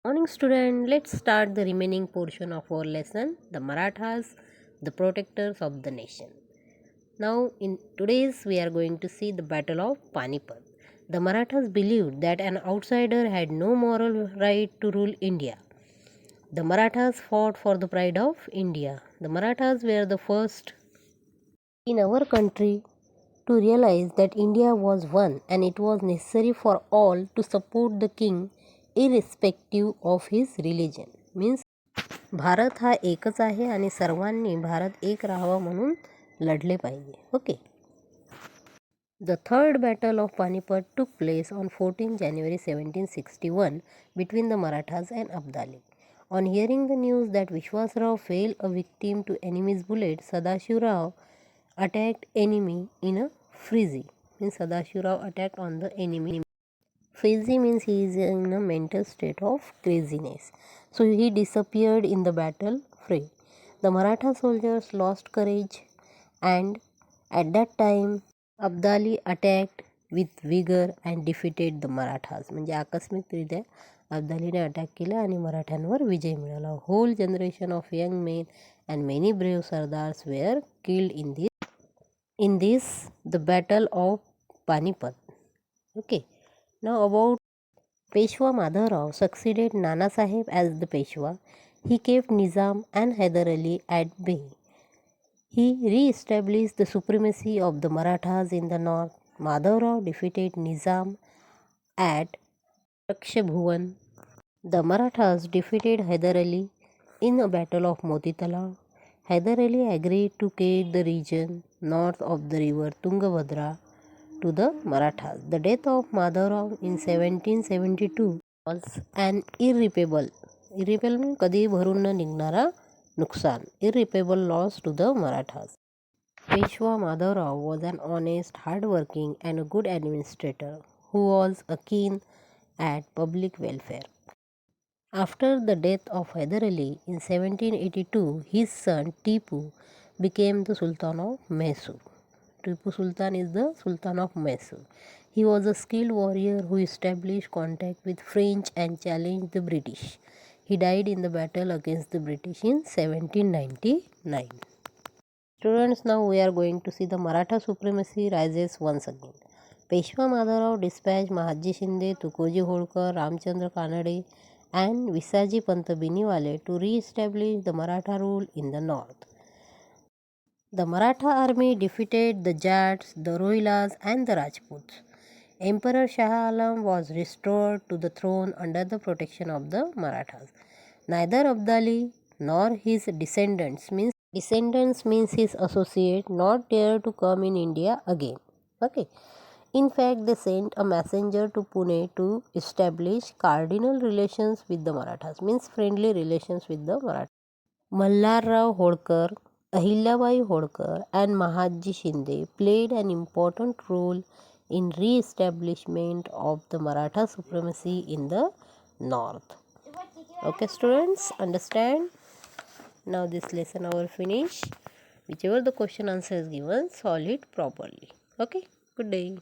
Morning student, let's start the remaining portion of our lesson, the Marathas, the protectors of the nation. Now in today's we are going to see the battle of Panipat. The Marathas believed that an outsider had no moral right to rule India. The Marathas fought for the pride of India. The Marathas were the first in our country to realize that India was one and it was necessary for all to support the king irrespective of his religion. Means Bharat हा एकच आहे आणि सर्वांनी भारत एक राहावा म्हणून लढले पाहिजे. Okay. The third battle of Panipat took place on 14 January 1761 between the Marathas and Abdali. On hearing the news that Vishwasrao fell a victim to enemy's bullets, Sadashivrao attacked enemy in a frenzy. Means Sadashivrao attacked on the enemy. Frenzy means he is in a mental state of craziness. So he disappeared in the battle fray. The Maratha soldiers lost courage and at that time Abdali attacked with vigor and defeated the Marathas. म्हणजे आकस्मिकरित्या अब्दालीने attack केला आणि मराठ्यांवर विजय मिळवला. Whole generation of young men and many brave sardars were killed in this the battle of Panipat. Okay. Now about Peshwa Madhavrao succeeded Nana Sahib as the Peshwa. He kept Nizam and Hyder Ali at bay. He re-established the supremacy of the Marathas in the north. Madhavrao defeated Nizam at Rakshabhuvan. The Marathas defeated Hyder Ali in a battle of Moti Talab. Hyder Ali agreed to cede the region north of the river Tungabhadra to the Marathas. The death of Madhavrao in 1772 was an irreparable कधी भरून न निघणारा नुकसान, irreparable loss to the Marathas. Peshwa Madhavrao was an honest, hard-working and a good administrator who was keen at public welfare. After the death of Hyder Ali in 1782, his son Tipu became the Sultan of Mysore. Tipu Sultan is the Sultan of Mysore. He was a skilled warrior who established contact with French and challenged the British. He died in the battle against the British in 1799. Students, now we are going to see the Maratha supremacy rises once again. Peshwa Madhavrao dispatched Mahatji Shinde, Tukoji Holkar, Ramchandra Kanade and Visaji Pant Biniwale to re-establish the Maratha rule in the north. The Maratha army defeated the Jats, the Rohilas and the Rajputs. Emperor Shah Alam was restored to the throne under the protection of the Marathas. Neither Abdali nor his descendants means his associate not dare to come in India again. Okay. In fact, they sent a messenger to Pune to establish cardinal relations with the Marathas, means friendly relations with the Marathas. Mallarrao Holkar, Ahilyabai Holkar and Mahatji Shinde played an important role in re-establishment of the Maratha supremacy in the north. Okay students, understand? Now this lesson our finish. Whichever the question answer is given, solve it properly. Okay, good day.